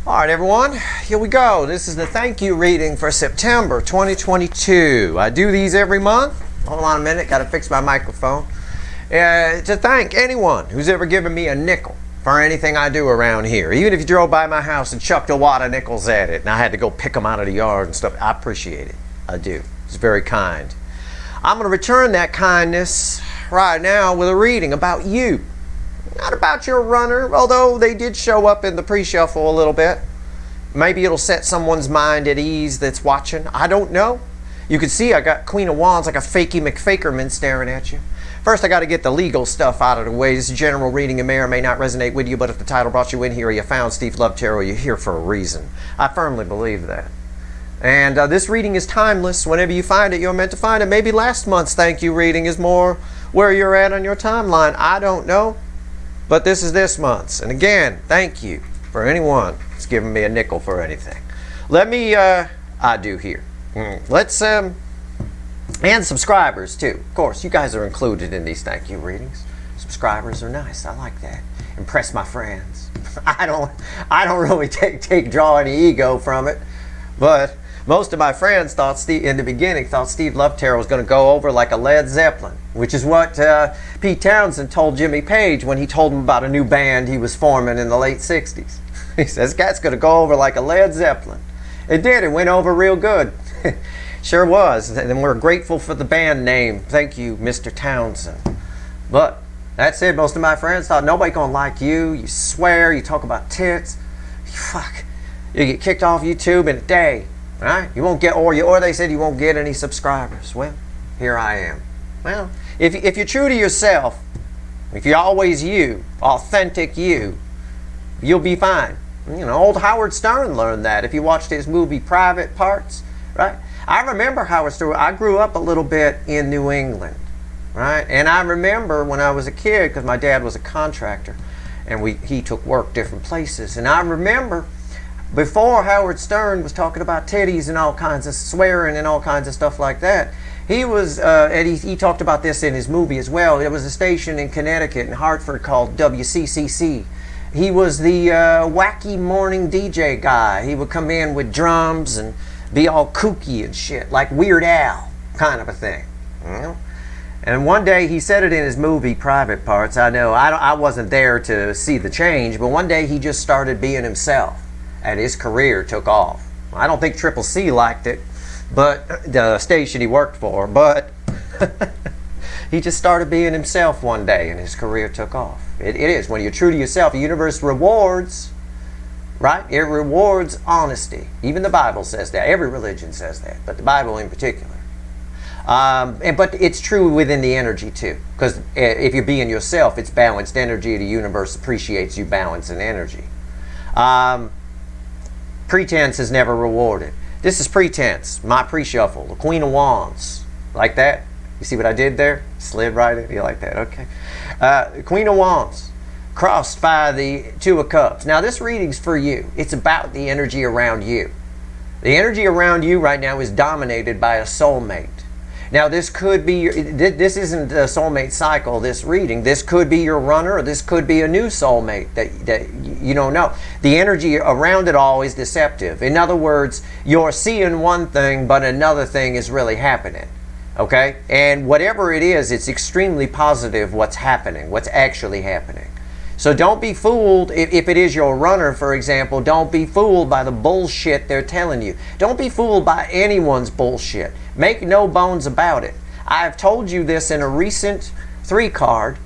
All right, everyone, here we go. This is the thank you reading for September 2022. I do these every month. Hold on a minute, got to fix my microphone. To thank anyone who's ever given me a nickel for anything I do around here. Even if you drove by my house and chucked a wad of nickels at it and I had to go pick them out of the yard and stuff, I appreciate it. I do. It's very kind. I'm going to return that kindness right now with a reading about you. Not about your runner, although they did show up in the pre-shuffle a little bit. Maybe it'll set someone's mind at ease that's watching. I don't know. You can see I got Queen of Wands like a fakey McFakerman staring at you. First, I got to get the legal stuff out of the way. This is a general reading. It may or may not resonate with you, but if the title brought you in here or you found Steve Love Tarot, you're here for a reason. I firmly believe that. And this reading is timeless. Whenever you find it, you're meant to find it. Maybe last month's thank you reading is more where you're at on your timeline. I don't know. But this is this month's. And again, thank you for anyone that's given me a nickel for anything. Let me, I do here. Let's, and subscribers too. Of course, you guys are included in these thank you readings. Subscribers are nice. I like that. Impress my friends. I don't really draw any ego from it. But most of my friends thought in the beginning thought Steve Love Tarot was going to go over like a Led Zeppelin, which is what Pete Townsend told Jimmy Page when he told him about a new band he was forming in the late 60s. He says, this guy's going to go over like a Led Zeppelin. It did. It went over real good. Sure was. And we're grateful for the band name. Thank you, Mr. Townsend. But that said, most of my friends thought nobody's going to like you. You swear. You talk about tits. Fuck. You get kicked off YouTube in a day. Right? You won't get, or they said you won't get any subscribers. Well, here I am. Well, if you're true to yourself, if you're always you, authentic you, you'll be fine. You know, old Howard Stern learned that if you watched his movie Private Parts, right? I remember Howard Stern. I grew up a little bit in New England, right? And I remember when I was a kid, because my dad was a contractor, and he took work different places. And I remember before Howard Stern was talking about titties and all kinds of swearing and all kinds of stuff like that, he was, and he talked about this in his movie as well. There was a station in Connecticut, in Hartford, called WCCC. He was the wacky morning DJ guy. He would come in with drums and be all kooky and shit, like Weird Al kind of a thing. You know? And one day, he said it in his movie, Private Parts. I know, I wasn't there to see the change, but one day he just started being himself. And his career took off. I don't think Triple C liked it, but the station he worked for, but he just started being himself one day and his career took off. It is. When you're true to yourself, the universe rewards, right? It rewards honesty. Even the Bible says that. Every religion says that, but the Bible in particular. But it's true within the energy too, because if you're being yourself, it's balanced energy. The universe appreciates you balancing energy. Pretense is never rewarded. This is pretense, my pre-shuffle, the Queen of Wands. Like that? You see what I did there? Slid right in. You like that? Okay. Queen of Wands, crossed by the Two of Cups. Now this reading's for you. It's about the energy around you. The energy around you right now is dominated by a soulmate. Now this could be, this isn't a soulmate cycle, this reading. This could be your runner, or this could be a new soulmate that you don't know. The energy around it all is deceptive. In other words, you're seeing one thing, but another thing is really happening. Okay? And whatever it is, it's extremely positive what's happening, what's actually happening. So don't be fooled, if it is your runner, for example, don't be fooled by the bullshit they're telling you. Don't be fooled by anyone's bullshit. Make no bones about it. I've told you this in a recent 3-card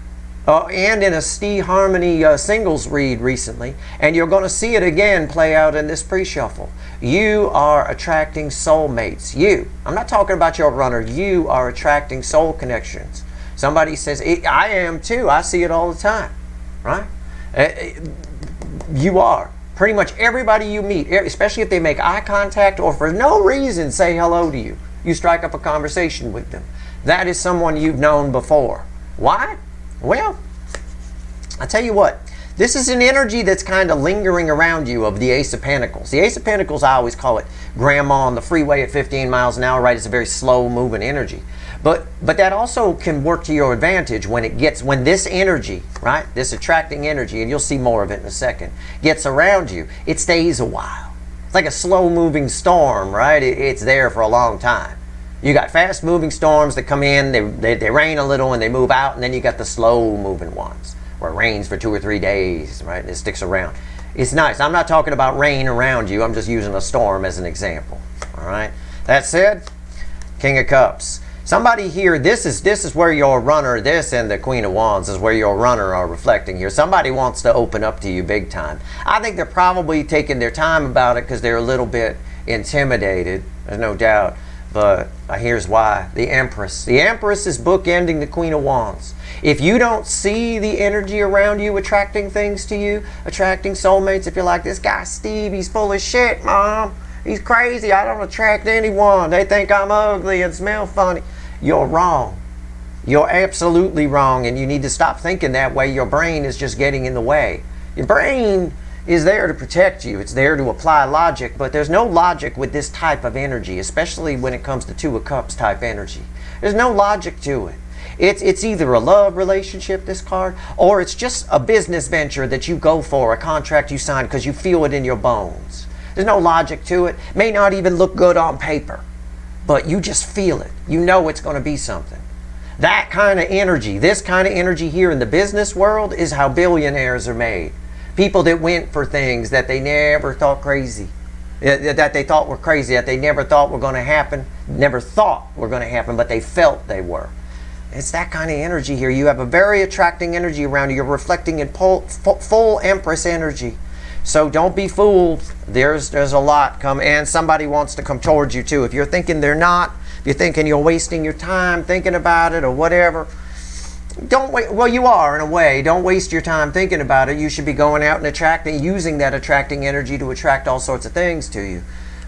and in a Steve Harmony singles read recently, and you're going to see it again play out in this pre-shuffle. You are attracting soulmates. You. I'm not talking about your runner. You are attracting soul connections. Somebody says, I am too. I see it all the time. Right? You are. Pretty much everybody you meet, especially if they make eye contact or for no reason say hello to you, you strike up a conversation with them. That is someone you've known before. Why? Well, I tell you what, this is an energy that's kind of lingering around you of the Ace of Pentacles. The Ace of Pentacles, I always call it grandma on the freeway at 15 miles an hour, right? It's a very slow moving energy. But that also can work to your advantage when this energy, right, this attracting energy, and you'll see more of it in a second, gets around you. It stays a while. It's like a slow-moving storm, right? It's there for a long time. You got fast-moving storms that come in, they rain a little and they move out, and then you got the slow-moving ones where it rains for 2 or 3 days, right, and it sticks around. It's nice. I'm not talking about rain around you. I'm just using a storm as an example, all right? That said, King of Cups. Somebody here, this is where your runner, this and the Queen of Wands is where your runner are reflecting here. Somebody wants to open up to you big time. I think they're probably taking their time about it because they're a little bit intimidated. There's no doubt. But here's why. The Empress. The Empress is bookending the Queen of Wands. If you don't see the energy around you attracting things to you, attracting soulmates, if you're like, this guy Steve, he's full of shit, Mom. He's crazy. I don't attract anyone. They think I'm ugly and smell funny. You're wrong. You're absolutely wrong, and you need to stop thinking that way. Your brain is just getting in the way. Your brain is there to protect you. It's there to apply logic, but there's no logic with this type of energy, especially when it comes to Two of Cups type energy. There's no logic to it. It's either a love relationship, this card, or it's just a business venture that you go for, a contract you sign because you feel it in your bones. There's no logic to it. May not even look good on paper, but you just feel it. You know it's going to be something. That kind of energy, this kind of energy here in the business world is how billionaires are made. People that went for things that they never thought crazy, that they thought were crazy, that they never thought were going to happen, never thought were going to happen, but they felt they were. It's that kind of energy here. You have a very attracting energy around you. You're reflecting in full Empress energy. So don't be fooled. There's a lot come, and somebody wants to come towards you too. If you're thinking they're not, if you're thinking you're wasting your time thinking about it or whatever, don't wait. Well, you are in a way. Don't waste your time thinking about it. You should be going out and attracting, using that attracting energy to attract all sorts of things to you.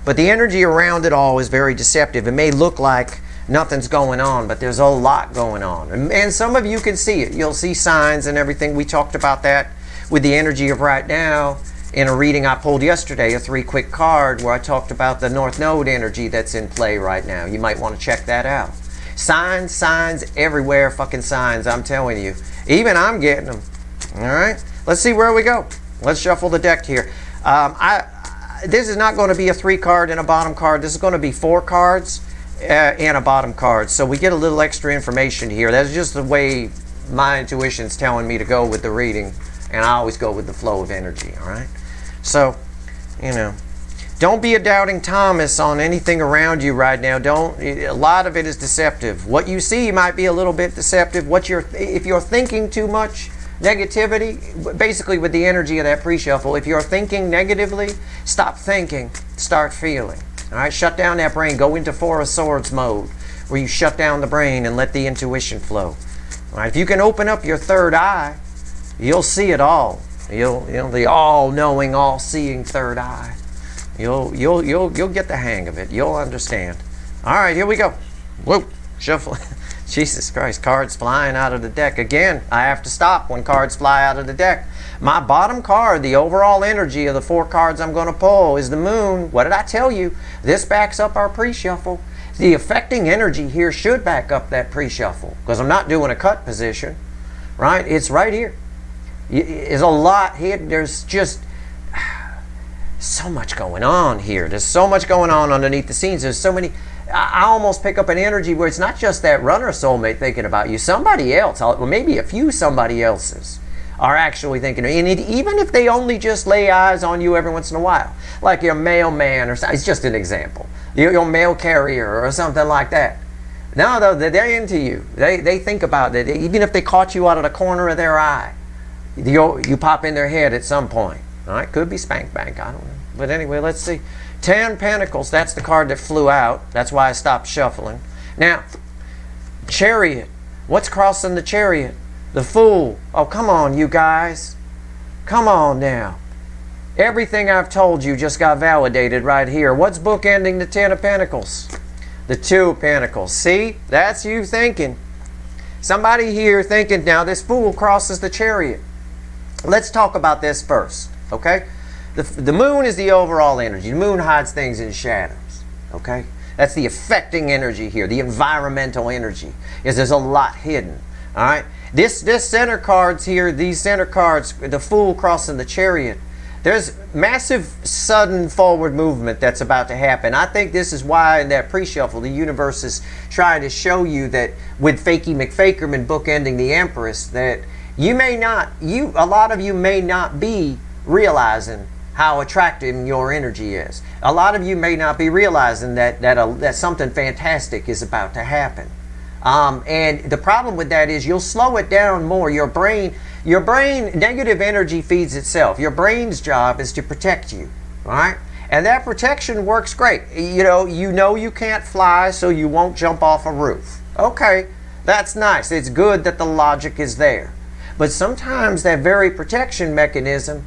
But the energy around it all is very deceptive. It may look like nothing's going on, but there's a lot going on. And some of you can see it. You'll see signs and everything. We talked about that with the energy of right now in a reading I pulled yesterday, a 3-quick card where I talked about the North Node energy that's in play right now. You might want to check that out. Signs everywhere, fucking signs, I'm telling you. Even I'm getting them. All right? Let's see where we go. Let's shuffle the deck here. This is not going to be a 3-card and a bottom card. This is going to be 4 cards and a bottom card. So we get a little extra information here. That's just the way my intuition's telling me to go with the reading. And I always go with the flow of energy, all right? So, you know, don't be a doubting Thomas on anything around you right now. A lot of it is deceptive. What you see might be a little bit deceptive. If you're thinking too much negativity, basically with the energy of that pre-shuffle, if you're thinking negatively, stop thinking, start feeling. All right, shut down that brain. Go into 4 of Swords mode where you shut down the brain and let the intuition flow. All right, if you can open up your third eye, you'll see it all. You'll the all-knowing, all-seeing third eye. You'll get the hang of it. You'll understand. All right, here we go. Whoa, shuffle. Jesus Christ, cards flying out of the deck. Again, I have to stop when cards fly out of the deck. My bottom card, the overall energy of the 4 cards I'm going to pull is the Moon. What did I tell you? This backs up our pre-shuffle. The affecting energy here should back up that pre-shuffle because I'm not doing a cut position, right? It's right here. There's a lot here. There's just so much going on here. There's so much going on underneath the scenes. There's so many. I almost pick up an energy where it's not just that runner soulmate thinking about you. Somebody else, or maybe a few somebody else's, are actually thinking. And even if they only just lay eyes on you every once in a while, like your mailman or something. It's just an example. Your mail carrier or something like that. No, though, they're into you. They think about it. Even if they caught you out of the corner of their eye, you pop in their head at some point. All right, could be Spank Bank, I don't know. But anyway, let's see. 10 Pentacles, that's the card that flew out. That's why I stopped shuffling. Now, Chariot. What's crossing the Chariot? The Fool. Oh, come on, you guys. Come on now. Everything I've told you just got validated right here. What's bookending the 10 of Pentacles? The 2 of Pentacles. See? That's you thinking. Somebody here thinking, now this Fool crosses the Chariot. Let's talk about this first, okay? The Moon is the overall energy. The Moon hides things in shadows, okay? That's the affecting energy here, the environmental energy. There's a lot hidden. All right. This center cards here, these center cards, the Fool crossing the Chariot. There's massive sudden forward movement that's about to happen. I think this is why in that pre-shuffle the universe is trying to show you that with Fakey McFakerman bookending the Empress, that a lot of you may not be realizing how attractive your energy is. A lot of you may not be realizing that something fantastic is about to happen. And the problem with that is you'll slow it down more. Your brain, negative energy feeds itself. Your brain's job is to protect you, all right? And that protection works great. You know you can't fly, so you won't jump off a roof. Okay, that's nice. It's good that the logic is there. But sometimes that very protection mechanism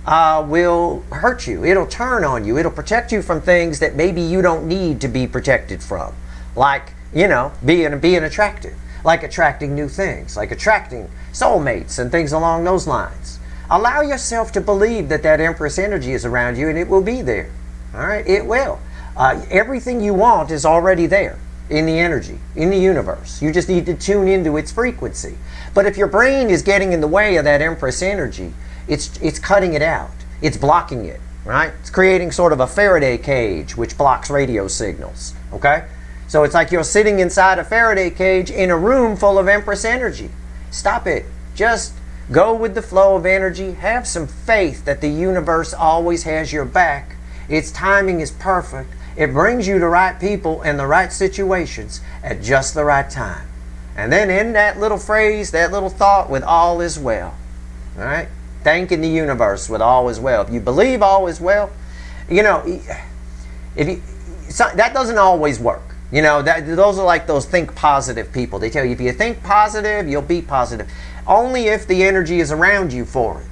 will hurt you. It'll turn on you. It'll protect you from things that maybe you don't need to be protected from. Like, being attractive, like attracting new things, like attracting soulmates and things along those lines. Allow yourself to believe that Empress energy is around you, and it will be there. All right, it will. Everything you want is already there in the energy, in the universe. You just need to tune into its frequency. But if your brain is getting in the way of that Empress energy, it's cutting it out. It's blocking it, right? It's creating sort of a Faraday cage which blocks radio signals, okay? So it's like you're sitting inside a Faraday cage in a room full of Empress energy. Stop it. Just go with the flow of energy. Have some faith that the universe always has your back. Its timing is perfect. It brings you the right people and the right situations at just the right time. And then end that little phrase, that little thought with all is well. All right? Thanking the universe with all is well. If you believe all is well, that doesn't always work. Those are like those think positive people. They tell you if you think positive, you'll be positive. Only if the energy is around you for it,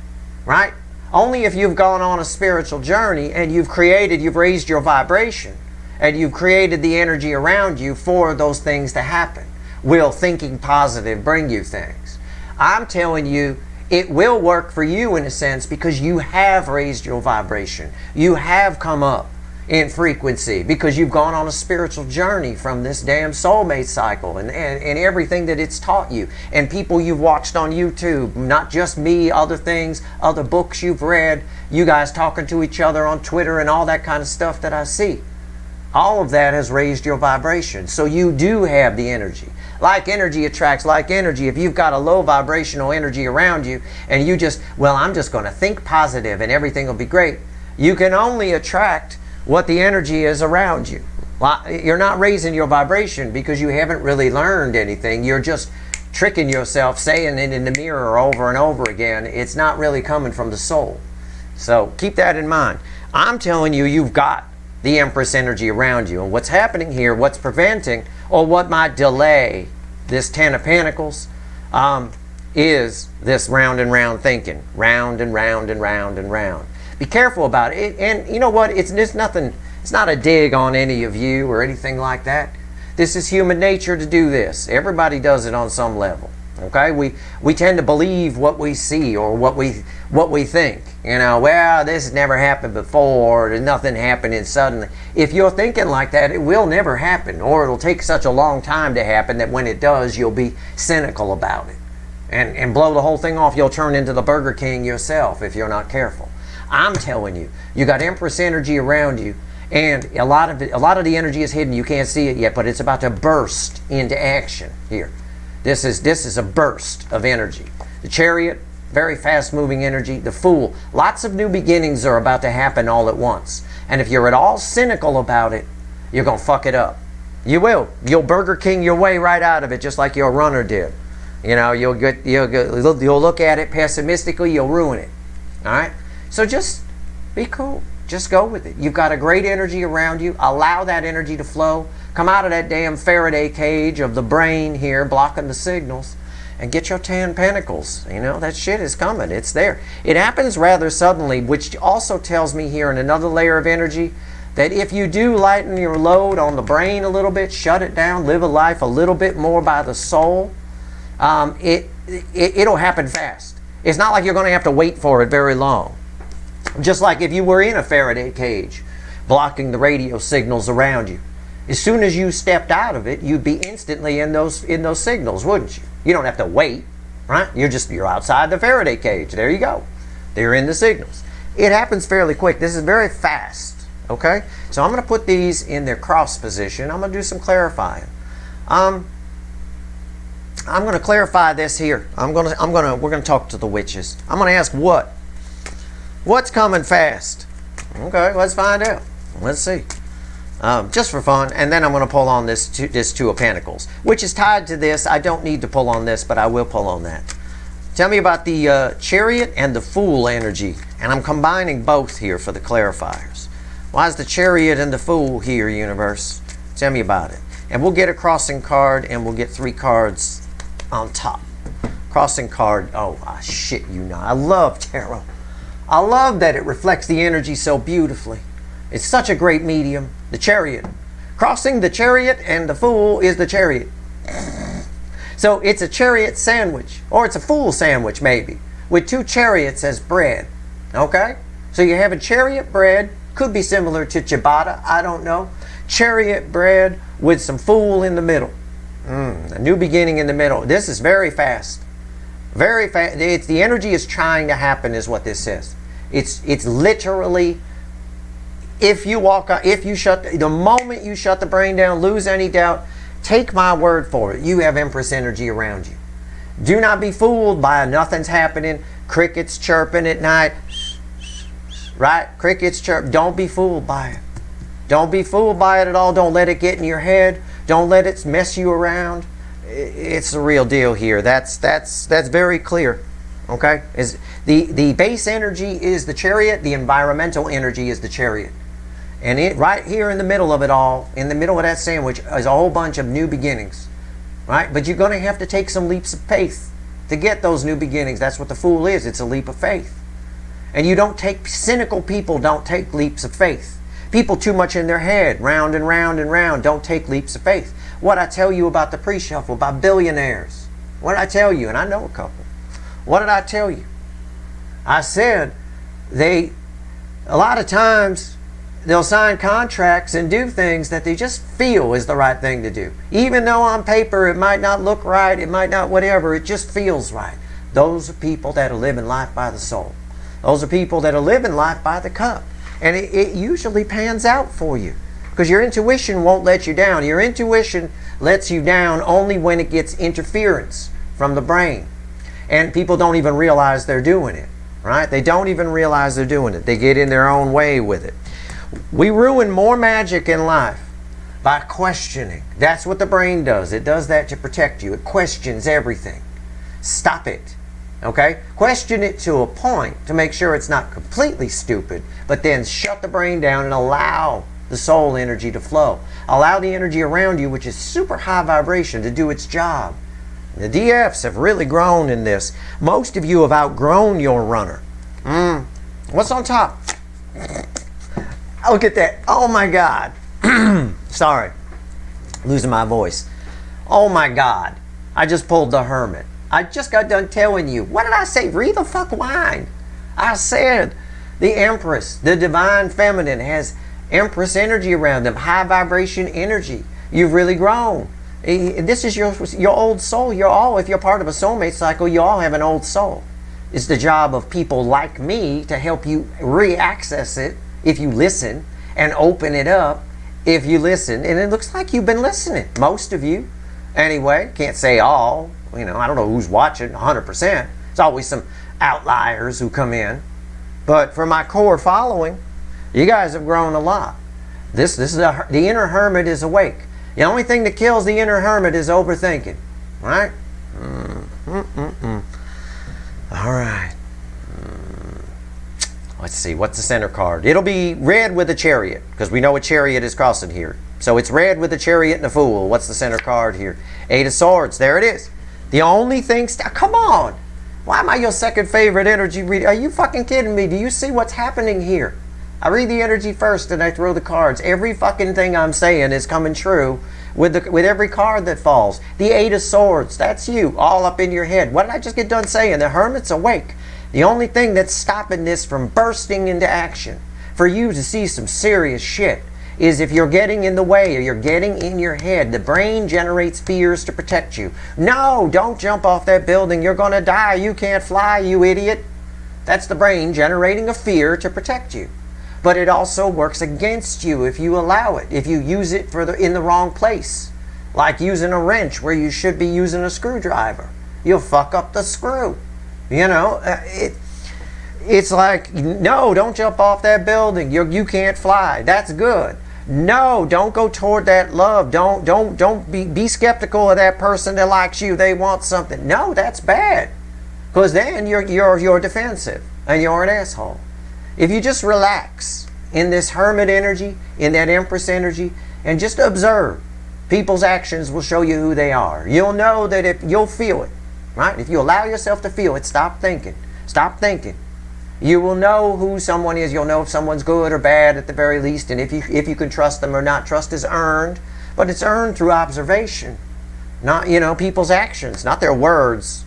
right? Only if you've gone on a spiritual journey and you've raised your vibration and you've created the energy around you for those things to happen will thinking positive bring you things. I'm telling you, it will work for you in a sense because you have raised your vibration. You have come up in frequency because you've gone on a spiritual journey from this damn soulmate cycle and everything that it's taught you and people you've watched on YouTube, not just me, other things, other books you've read, you guys talking to each other on Twitter and all that kind of stuff that I see. All of that has raised your vibration. So you do have the energy. Like energy attracts like energy. If you've got a low vibrational energy around you and I'm just going to think positive and everything will be great, you can only attract what the energy is around you. You're not raising your vibration because you haven't really learned anything. You're just tricking yourself, saying it in the mirror over and over again. It's not really coming from the soul. So keep that in mind. I'm telling you, you've got the Empress energy around you. And what's happening here, what's preventing, or what might delay this Ten of Pentacles, is this round and round thinking. Round and round and round and round. Be careful about it. And you know what? It's not a dig on any of you or anything like that. This is human nature to do this. Everybody does it on some level. Okay? We tend to believe what we see or what we think. Well, this has never happened before. There's nothing happening suddenly. If you're thinking like that, it will never happen, or it'll take such a long time to happen that when it does, you'll be cynical about it and blow the whole thing off. You'll turn into the Burger King yourself if you're not careful. I'm telling you, you got Empress energy around you, and a lot of the energy is hidden. You can't see it yet, but it's about to burst into action here. This is a burst of energy. The Chariot, very fast-moving energy. The Fool, lots of new beginnings are about to happen all at once. And if you're at all cynical about it, you're gonna fuck it up. You will. You'll Burger King your way right out of it, just like your runner did. You'll look at it pessimistically. You'll ruin it. All right. So just be cool. Just go with it. You've got a great energy around you. Allow that energy to flow. Come out of that damn Faraday cage of the brain here blocking the signals and get your 10 pentacles. That shit is coming. It's there. It happens rather suddenly, which also tells me here in another layer of energy that if you do lighten your load on the brain a little bit, shut it down, live a life a little bit more by the soul, it'll happen fast. It's not like you're going to have to wait for it very long. Just like if you were in a Faraday cage blocking the radio signals around you, As soon as you stepped out of it, you'd be instantly in those signals, wouldn't you? You don't have to wait, right? You're outside the Faraday cage. There you go. They're in the signals. It happens fairly quick. This is very fast, okay? So I'm going to put these in their cross position. I'm going to do some clarifying. I'm going to clarify this here. We're going to talk to the witches. I'm going to ask what's coming fast. Okay, let's find out. Let's see. Just for fun, and then I'm going to pull on this Two of Pentacles, which is tied to this. I don't need to pull on this, but I will pull on that. Tell me about the Chariot and the Fool energy, and I'm combining both here for the clarifiers. Why is the Chariot and the Fool here, universe? Tell me about it. And we'll get a crossing card, and we'll get 3 cards on top. Crossing card, oh, shit, I love tarot. I love that it reflects the energy so beautifully. It's such a great medium. The Chariot. Crossing the Chariot and the Fool is the Chariot. So it's a chariot sandwich, or it's a fool sandwich maybe, with 2 chariots as bread. Okay? So you have a chariot bread, could be similar to ciabatta, I don't know. Chariot bread with some fool in the middle. A new beginning in the middle. This is very fast. Very fast. The energy is trying to happen is what this says. It's literally, the moment you shut the brain down, lose any doubt, take my word for it, you have Empress energy around you. Do not be fooled by nothing's happening, crickets chirping at night, right? Crickets chirp. Don't be fooled by it. Don't be fooled by it at all. Don't let it get in your head. Don't let it mess you around. It's the real deal here. That's very clear. Okay? The base energy is the Chariot. The environmental energy is the Chariot. And right here in the middle of it all, in the middle of that sandwich, is a whole bunch of new beginnings. Right? But you're going to have to take some leaps of faith to get those new beginnings. That's what the Fool is. It's a leap of faith. And cynical people don't take leaps of faith. People too much in their head, round and round and round, don't take leaps of faith. What I tell you about the pre-shuffle, about billionaires. What did I tell you? And I know a couple. What did I tell you? I said a lot of times, they'll sign contracts and do things that they just feel is the right thing to do. Even though on paper it might not look right, it might not whatever, it just feels right. Those are people that are living life by the soul. Those are people that are living life by the cup. And it usually pans out for you. Because your intuition won't let you down. Your intuition lets you down only when it gets interference from the brain. And people don't even realize they're doing it. Right? They don't even realize they're doing it. They get in their own way with it. We ruin more magic in life by questioning. That's what the brain does. It does that to protect you. It questions everything. Stop it. Okay? Question it to a point to make sure it's not completely stupid, but then shut the brain down and allow the soul energy to flow. Allow the energy around you, which is super high vibration, to do its job. The DFs have really grown in this. Most of you have outgrown your runner. What's on top? Look at that. Oh my God. Sorry. Losing my voice. Oh my God. I just pulled the Hermit. I just got done telling you. What did I say? Read the fuck line. I said the Empress, the Divine Feminine, has Empress energy around them. High vibration energy. You've really grown. This is your old soul. If you're part of a soulmate cycle, you all have an old soul. It's the job of people like me to help you re-access it if you listen, and open it up if you listen. And it looks like you've been listening. Most of you. Anyway, can't say all. I don't know who's watching 100%. There's always some outliers who come in. But for my core following, you guys have grown a lot. The inner hermit is awake. The only thing that kills the inner hermit is overthinking. Right? All right. Let's see, what's the center card? It'll be red with a Chariot, because we know a Chariot is crossing here. So it's red with a Chariot and a Fool. What's the center card here? 8 of Swords. There it is. The only thing... Come on! Why am I your second favorite energy reader? Are you fucking kidding me? Do you see what's happening here? I read the energy first and I throw the cards. Every fucking thing I'm saying is coming true with every card that falls. The 8 of Swords. That's you. All up in your head. What did I just get done saying? The Hermit's awake. The only thing that's stopping this from bursting into action, for you to see some serious shit, is if you're getting in the way or you're getting in your head. The brain generates fears to protect you. No, don't jump off that building. You're going to die. You can't fly, you idiot. That's the brain generating a fear to protect you. But it also works against you if you allow it, if you use it in the wrong place. Like using a wrench where you should be using a screwdriver. You'll fuck up the screw. You know, it's like, no, don't jump off that building. You can't fly. That's good. No, don't go toward that love. Don't be skeptical of that person that likes you. They want something. No, that's bad. Because then you're defensive and you're an asshole. If you just relax in this hermit energy, in that empress energy, and just observe, people's actions will show you who they are. You'll know that if you'll feel it, right? If you allow yourself to feel it, stop thinking. Stop thinking. You will know who someone is. You'll know if someone's good or bad at the very least, and if you can trust them or not. Trust is earned, but it's earned through observation, not people's actions, not their words.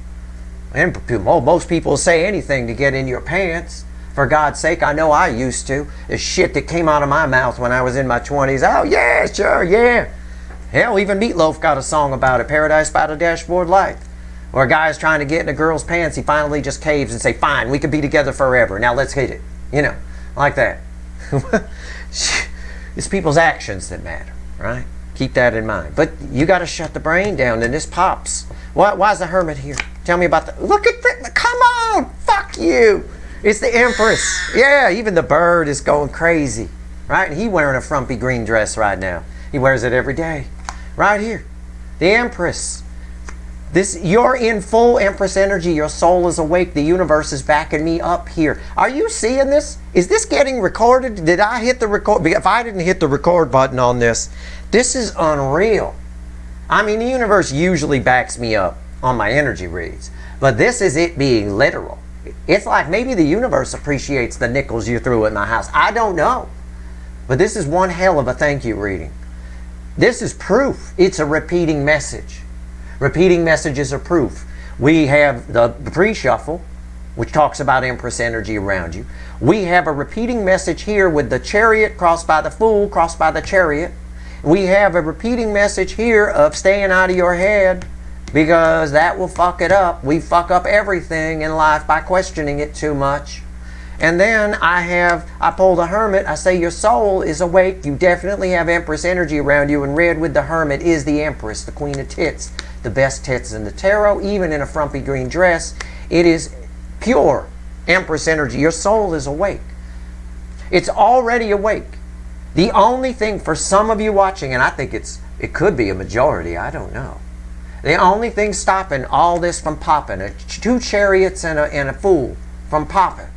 And most people say anything to get in your pants. For God's sake, I know I used to. The shit that came out of my mouth when I was in my 20s. Oh, yeah, sure, yeah. Hell, even Meatloaf got a song about it, Paradise by the Dashboard Light. Where a guy's trying to get in a girl's pants, he finally just caves and say, fine, we could be together forever. Now let's hit it. Like that. It's people's actions that matter, right? Keep that in mind. But you got to shut the brain down, and this pops. Why is the hermit here? Tell me about look at that. Come on, fuck you. It's the empress. Yeah, even the bird is going crazy, right? And he's wearing a frumpy green dress right now. He wears it every day. Right here. The empress. You're in full empress energy. Your soul is awake. The universe is backing me up here. Are you seeing this? Is this getting recorded? Did I hit the record? If I didn't hit the record button on this, this is unreal. I mean, the universe usually backs me up on my energy reads, but this is it being literal. It's like maybe the universe appreciates the nickels you threw at my house. I don't know. But this is one hell of a thank you reading. This is proof. It's a repeating message. Repeating messages are proof. We have the pre-shuffle, which talks about empress energy around you. We have a repeating message here with the chariot crossed by the fool, crossed by the chariot. We have a repeating message here of staying out of your head, because that will fuck it up. We fuck up everything in life by questioning it too much. And then I pull the hermit. I say your soul is awake. You definitely have empress energy around you. And red with the hermit is the empress, the queen of tits. The best tits in the tarot, even in a frumpy green dress. It is pure empress energy. Your soul is awake. It's already awake. The only thing for some of you watching, and I think it could be a majority, I don't know. The only thing stopping all this from popping, two chariots and a fool from popping,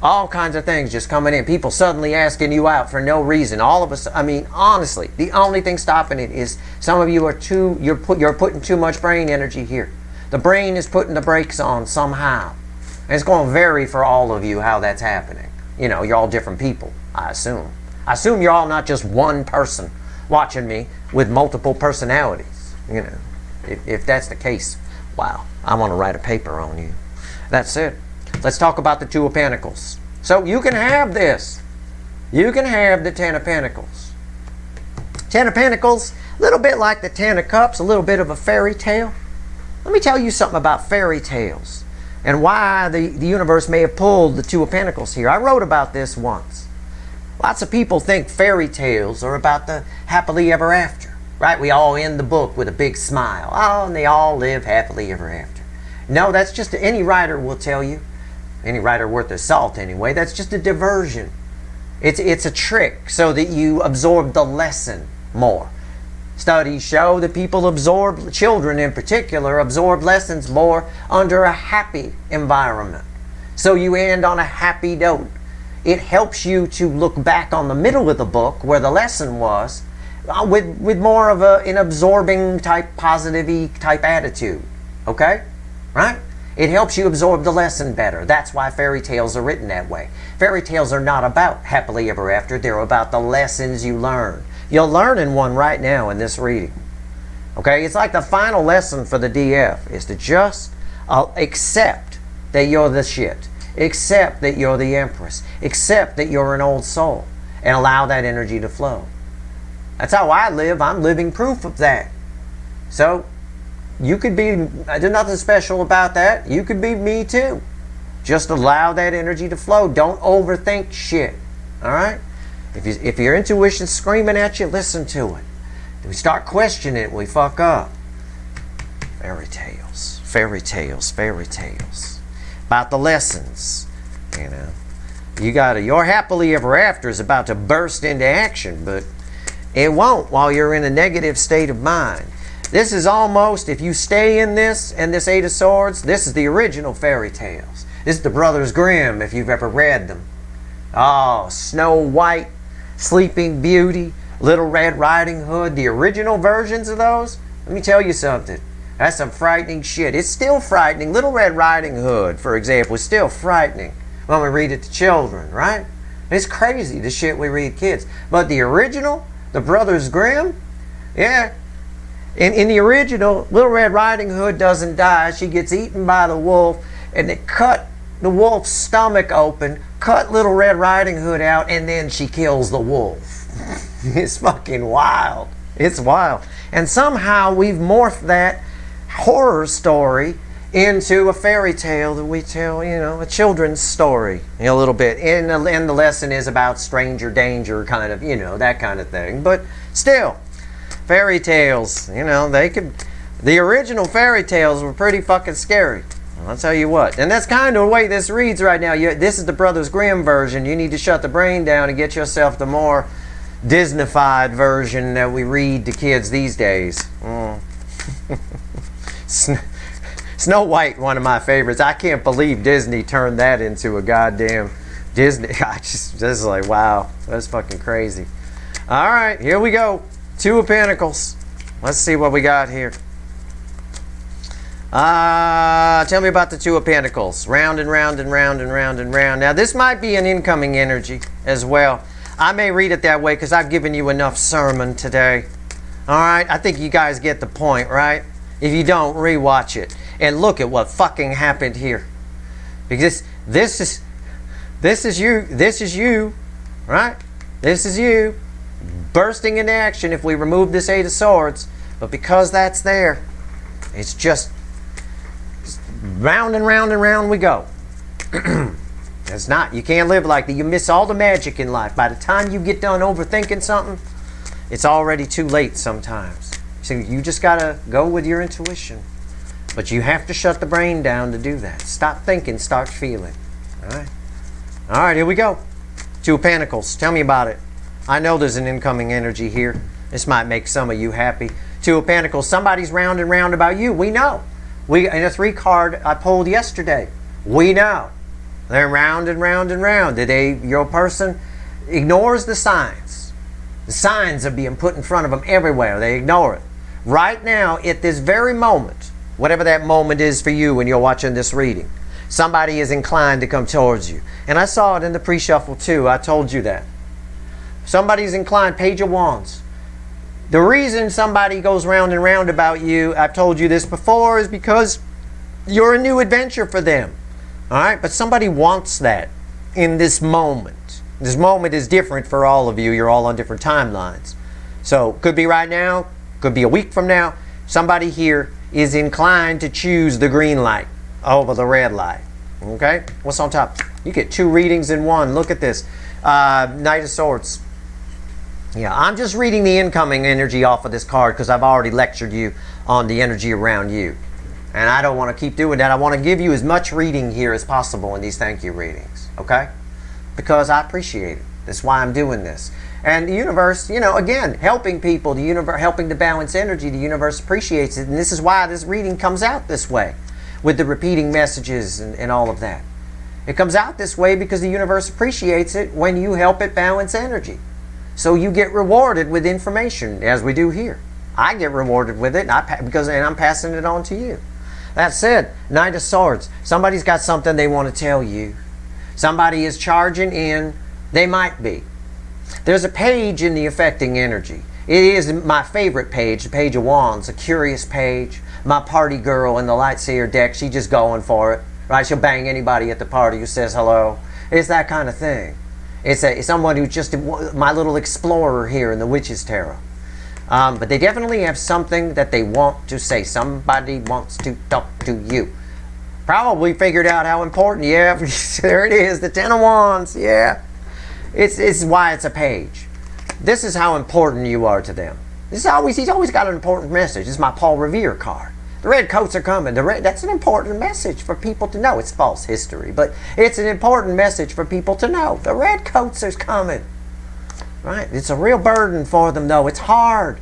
all kinds of things just coming in, people suddenly asking you out for no reason, all of us. I mean, honestly, the only thing stopping it is some of you are you're putting too much brain energy here. The brain is putting the brakes on somehow, and it's going to vary for all of you how that's happening. You're all different people, I assume. I assume you're all not just one person watching me with multiple personalities. If that's the case, wow, I want to write a paper on you. That's it. Let's talk about the Two of Pentacles. So you can have this. You can have the Ten of Pentacles. Ten of Pentacles, a little bit like the Ten of Cups, a little bit of a fairy tale. Let me tell you something about fairy tales and why the universe may have pulled the Two of Pentacles here. I wrote about this once. Lots of people think fairy tales are about the happily ever after. Right? We all end the book with a big smile. Oh, and they all live happily ever after. No, that's just, any writer will tell you, any writer worth their salt anyway, that's just a diversion. It's a trick so that you absorb the lesson more. Studies show that people absorb, children in particular, absorb lessons more under a happy environment. So you end on a happy note. It helps you to look back on the middle of the book where the lesson was, with more of an absorbing type, positive-y type attitude. Okay? Right? It helps you absorb the lesson better. That's why fairy tales are written that way. Fairy tales are not about happily ever after. They're about the lessons you learn. You're learning one right now in this reading. Okay? It's like the final lesson for the DF is to just accept that you're the shit. Accept that you're the empress. Accept that you're an old soul. And allow that energy to flow. That's how I live. I'm living proof of that. So, you could be, there's nothing special about that. You could be me too. Just allow that energy to flow. Don't overthink shit. Alright? If your intuition's screaming at you, listen to it. If we start questioning it, we fuck up. Fairy tales. Fairy tales. Fairy tales. About the lessons. You know. Your happily ever after is about to burst into action, but it won't while you're in a negative state of mind. This is almost, if you stay in this, and this Eight of Swords, this is the original fairy tales. This is the Brothers Grimm, if you've ever read them. Oh, Snow White, Sleeping Beauty, Little Red Riding Hood, the original versions of those. Let me tell you something. That's some frightening shit. It's still frightening. Little Red Riding Hood, for example, is still frightening when we read it to children, right? It's crazy, the shit we read kids. But the original, the Brothers Grimm, yeah. In the original, Little Red Riding Hood doesn't die. She gets eaten by the wolf, and they cut the wolf's stomach open, cut Little Red Riding Hood out, and then she kills the wolf. It's fucking wild. It's wild. And somehow we've morphed that horror story into a fairy tale that we tell, a children's story, a little bit. And the lesson is about stranger danger, kind of, that kind of thing. But still, fairy tales, the original fairy tales were pretty fucking scary. I'll tell you what. And that's kind of the way this reads right now. This is the Brothers Grimm version. You need to shut the brain down and get yourself the more Disneyfied version that we read to kids these days. Snow White, one of my favorites. I can't believe Disney turned that into a goddamn Disney. I just like, wow, that's fucking crazy. All right, here we go. Two of Pentacles. Let's see what we got here. Tell me about the Two of Pentacles. Round and round and round and round and round. Now, this might be an incoming energy as well. I may read it that way because I've given you enough sermon today. All right? I think you guys get the point, right? If you don't, rewatch it. And look at what fucking happened here. Because this is you, right? This is you bursting into action if we remove this Eight of Swords. But because that's there, it's just round and round and round we go. It's not. You can't live like that. You miss all the magic in life. By the time you get done overthinking something, it's already too late sometimes. So you just got to go with your intuition. But you have to shut the brain down to do that. Stop thinking, start feeling. All right? All right, here we go. Two of Pentacles. Tell me about it. I know there's an incoming energy here. This might make some of you happy. Two of Pentacles. Somebody's round and round about you. We know. In a 3 card I pulled yesterday. We know. They're round and round and round. Your person ignores the signs. The signs are being put in front of them everywhere. They ignore it. Right now, at this very moment, whatever that moment is for you when you're watching this reading, somebody is inclined to come towards you. And I saw it in the pre-shuffle too. I told you that. Somebody's inclined. Page of Wands. The reason somebody goes round and round about you, I've told you this before, is because you're a new adventure for them. All right? But somebody wants that in this moment. This moment is different for all of you. You're all on different timelines. So, could be right now, could be a week from now. Somebody here is inclined to choose the green light over the red light. Okay? What's on top? You get 2 readings in one. Look at this. Knight of Swords. Yeah, I'm just reading the incoming energy off of this card because I've already lectured you on the energy around you. And I don't want to keep doing that. I want to give you as much reading here as possible in these thank you readings. Okay? Because I appreciate it. That's why I'm doing this. And the universe, again, helping people, the universe, helping to balance energy, the universe appreciates it. And this is why this reading comes out this way, with the repeating messages and all of that. It comes out this way because the universe appreciates it when you help it balance energy. So you get rewarded with information, as we do here. I get rewarded with it, and I'm passing it on to you. That said, Knight of Swords. Somebody's got something they want to tell you. Somebody is charging in. They might be. There's a page in the affecting energy. It is my favorite page, the Page of Wands, a curious page. My party girl in the Lightseer deck, she's just going for it. Right? She'll bang anybody at the party who says hello. It's that kind of thing. It's someone who's just my little explorer here in the Witch's Tarot. But they definitely have something that they want to say. Somebody wants to talk to you. Probably figured out how important. Yeah, there it is, the Ten of Wands. Yeah, it's why it's a page. This is how important you are to them. He's always got an important message. This is my Paul Revere card. The red coats are coming. That's an important message for people to know. It's false history, but it's an important message for people to know. The red coats are coming. Right? It's a real burden for them, though. It's hard.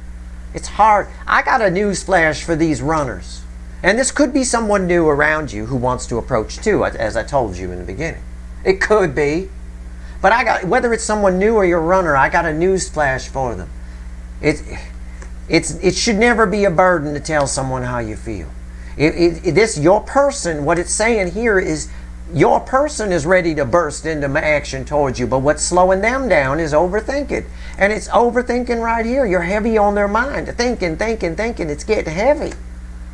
It's hard. I got a news flash for these runners. And this could be someone new around you who wants to approach too, as I told you in the beginning. It could be. But whether it's someone new or your runner, I got a news flash for them. It should never be a burden to tell someone how you feel. Your person, what it's saying here is your person is ready to burst into action towards you, but what's slowing them down is overthinking. And it's overthinking right here. You're heavy on their mind. Thinking. It's getting heavy.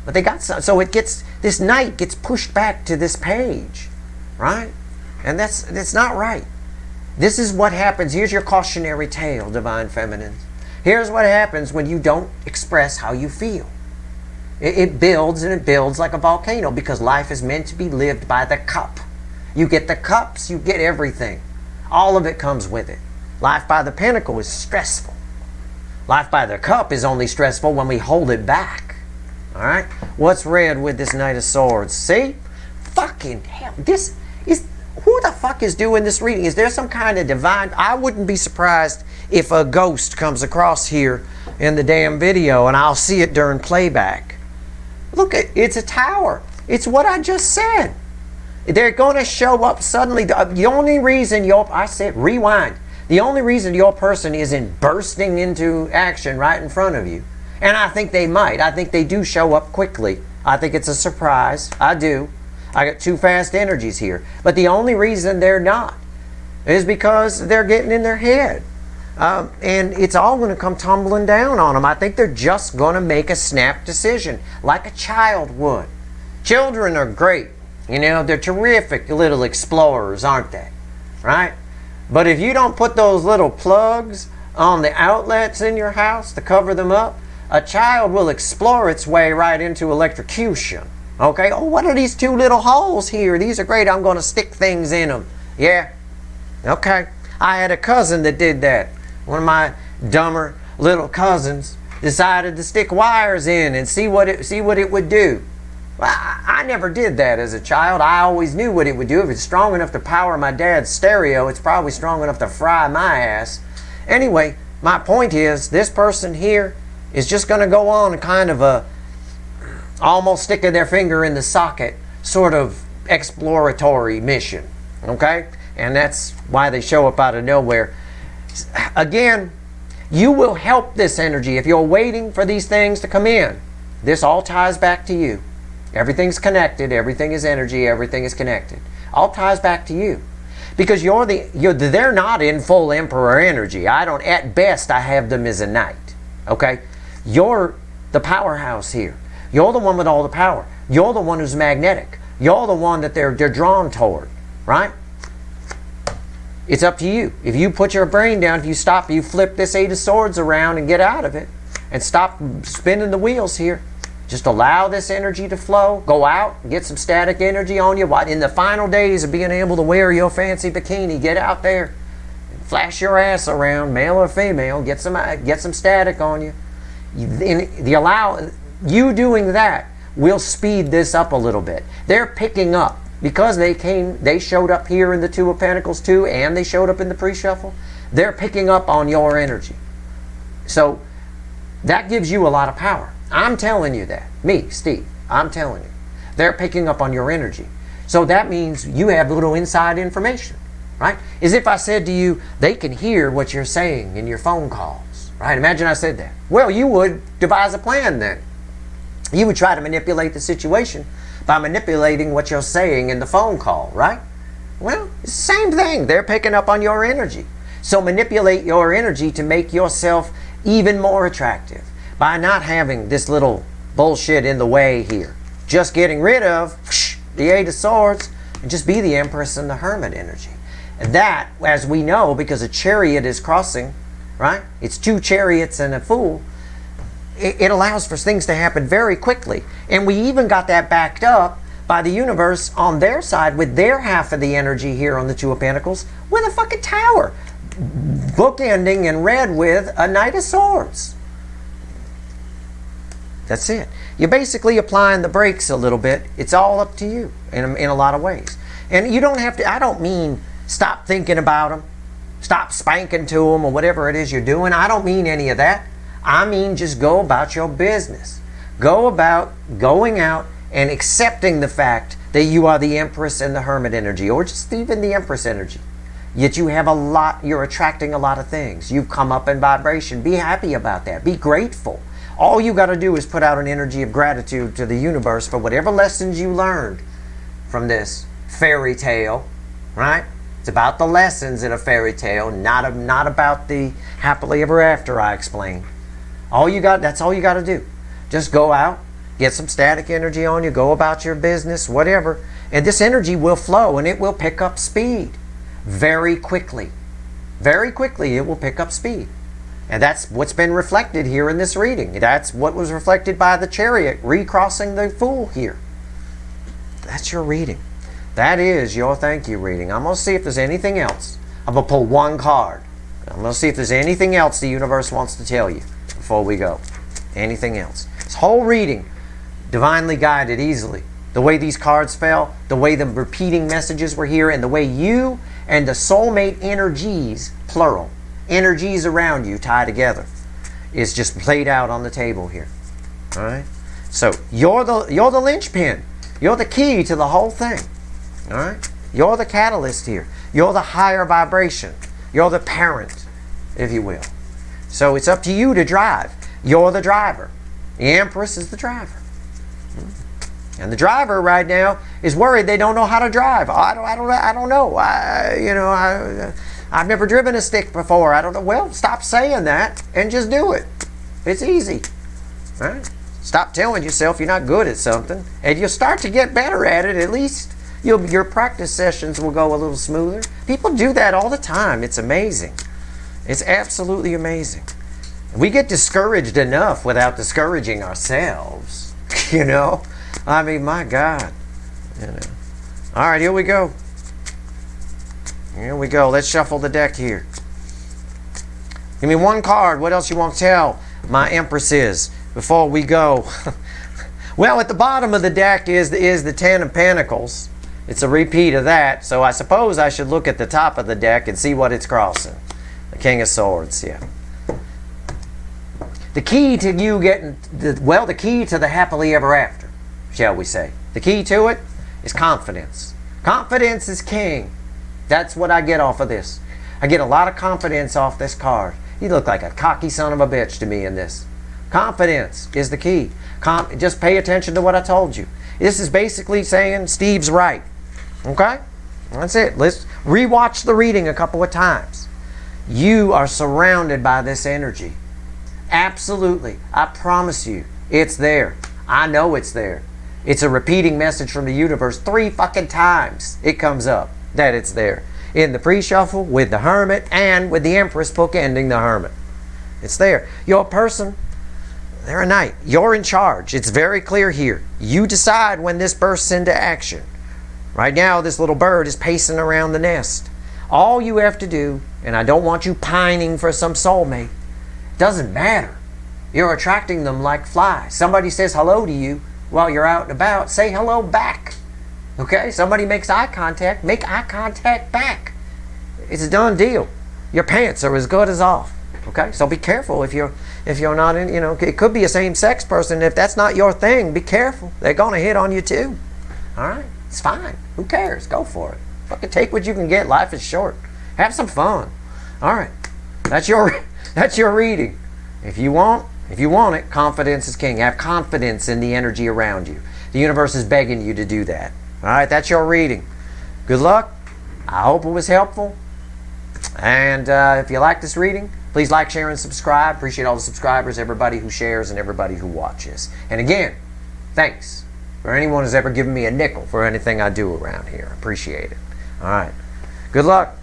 But they got some. So this night gets pushed back to this page. Right? And that's not right. This is what happens. Here's your cautionary tale, Divine Feminines. Here's what happens when you don't express how you feel. It builds and it builds like a volcano, because life is meant to be lived by the cup. You get the cups, you get everything. All of it comes with it. Life by the pentacle is stressful. Life by the cup is only stressful when we hold it back. All right? What's red with this Knight of Swords? See? Fucking hell. Who the fuck is doing this reading? Is there some kind of divine... I wouldn't be surprised if a ghost comes across here in the damn video and I'll see it during playback. Look, it's a tower. It's what I just said. They're going to show up suddenly. The only reason I said rewind. The only reason your person isn't bursting into action right in front of you, and I think they might. I think they do show up quickly. I think it's a surprise. I do. I got two fast energies here. But the only reason they're not is because they're getting in their head. And it's all going to come tumbling down on them. I think they're just going to make a snap decision, like a child would. Children are great. You know, they're terrific little explorers, aren't they? Right? But if you don't put those little plugs on the outlets in your house to cover them up, a child will explore its way right into electrocution. Okay? Oh, what are these two little holes here? These are great. I'm going to stick things in them. Yeah. Okay. I had a cousin that did that. One of my dumber little cousins decided to stick wires in and see what it would do. Well, I never did that as a child. I always knew what it would do. If it's strong enough to power my dad's stereo, it's probably strong enough to fry my ass. Anyway, my point is, this person here is just going to go on a kind of a almost sticking their finger in the socket sort of exploratory mission. Okay? And that's why they show up out of nowhere. Again, you will help this energy if you're waiting for these things to come in. This all ties back to you. Everything's connected. Everything is energy. Everything is connected. All ties back to you, because they're not in full Emperor energy. At best, I have them as a knight. Okay, you're the powerhouse here. You're the one with all the power. You're the one who's magnetic. You're the one that they're drawn toward. Right? It's up to you. If you put your brain down, if you flip this Eight of Swords around and get out of it, and stop spinning the wheels here. Just allow this energy to flow. Go out, get some static energy on you. In the final days of being able to wear your fancy bikini, get out there, flash your ass around, male or female. Get some static on you. You doing that will speed this up a little bit. They're picking up because they showed up here in the Two of Pentacles too, and they showed up in the pre-shuffle. They're picking up on your energy, so that gives you a lot of power. I'm telling you that. Me, Steve, I'm telling you. They're picking up on your energy. So that means you have little inside information, right? As if I said to you, they can hear what you're saying in your phone calls, right? Imagine I said that. Well, you would devise a plan then. You would try to manipulate the situation by manipulating what you're saying in the phone call, right? Well, it's the same thing. They're picking up on your energy. So manipulate your energy to make yourself even more attractive, by not having this little bullshit in the way here. Just getting rid of the Eight of Swords and just be the Empress and the Hermit energy. And that, as we know, because a chariot is crossing, right? It's two chariots and a fool. It allows for things to happen very quickly. And we even got that backed up by the universe on their side with their half of the energy here on the Two of Pentacles with a fucking tower. Bookending in red with a Knight of Swords. That's it. You're basically applying the brakes a little bit. It's all up to you in a lot of ways. And you don't have to, I don't mean stop thinking about them, stop spanking to them or whatever it is you're doing. I don't mean any of that. I mean just go about your business. Go about going out and accepting the fact that you are the Empress and the Hermit energy, or just even the Empress energy. Yet you have a lot, you're attracting a lot of things. You've come up in vibration. Be happy about that. Be grateful. All you got to do is put out an energy of gratitude to the universe for whatever lessons you learned from this fairy tale, right? It's about the lessons in a fairy tale, not about the happily ever after I explained. That's all you got to do. Just go out, get some static energy on you, go about your business, whatever, and this energy will flow and it will pick up speed very quickly. Very quickly it will pick up speed. And that's what's been reflected here in this reading. That's what was reflected by the chariot recrossing the fool here. That's your reading. That is your thank you reading. I'm going to see if there's anything else. I'm going to pull one card. I'm going to see if there's anything else the universe wants to tell you before we go. Anything else. This whole reading, divinely guided easily. The way these cards fell, the way the repeating messages were here, and the way you and the soulmate energies, plural, energies around you tie together is just played out on the table here. All right? So you're the linchpin. You're the key to the whole thing. All right? You're the catalyst here. You're the higher vibration. You're the parent, if you will. So it's up to you to drive. You're the driver. The Empress is the driver. And the driver right now is worried they don't know how to drive. I don't know. I've never driven a stick before. I don't know. Well, stop saying that and just do it. It's easy. Right? Stop telling yourself you're not good at something, and you'll start to get better at it. At least your practice sessions will go a little smoother. People do that all the time. It's amazing. It's absolutely amazing. We get discouraged enough without discouraging ourselves. You know? I mean, my God. You know. All right, here we go. Here we go. Let's shuffle the deck here. Give me one card. What else you want to tell my Empresses before we go? Well, at the bottom of the deck is the Ten of Pentacles. It's a repeat of that. So I suppose I should look at the top of the deck and see what it's crossing. The King of Swords, yeah. The key to you getting, the key to the happily ever after, shall we say. The key to it is confidence. Confidence is king. That's what I get off of this. I get a lot of confidence off this card. You look like a cocky son of a bitch to me in this. Confidence is the key. Just pay attention to what I told you. This is basically saying Steve's right. Okay? That's it. Let's rewatch the reading a couple of times. You are surrounded by this energy. Absolutely. I promise you, it's there. I know it's there. It's a repeating message from the universe 3 fucking times. It comes up that it's there. In the pre-shuffle, with the Hermit, and with the Empress bookending the Hermit. It's there. Your person, they're a knight. You're in charge. It's very clear here. You decide when this bursts into action. Right now, this little bird is pacing around the nest. All you have to do, and I don't want you pining for some soulmate, doesn't matter. You're attracting them like flies. Somebody says hello to you while you're out and about, say hello back. Okay? Somebody makes eye contact, make eye contact back. It's a done deal. Your pants are as good as off. Okay? So be careful if you're not in, it could be a same-sex person. If that's not your thing, be careful. They're going to hit on you too. All right? It's fine. Who cares? Go for it. Fucking take what you can get. Life is short. Have some fun. All right. That's your reading. If you want it, confidence is king. Have confidence in the energy around you. The universe is begging you to do that. All right, that's your reading. Good luck. I hope it was helpful. And if you like this reading, please like, share, and subscribe. Appreciate all the subscribers, everybody who shares, and everybody who watches. And again, thanks for anyone who's ever given me a nickel for anything I do around here. Appreciate it. All right. Good luck.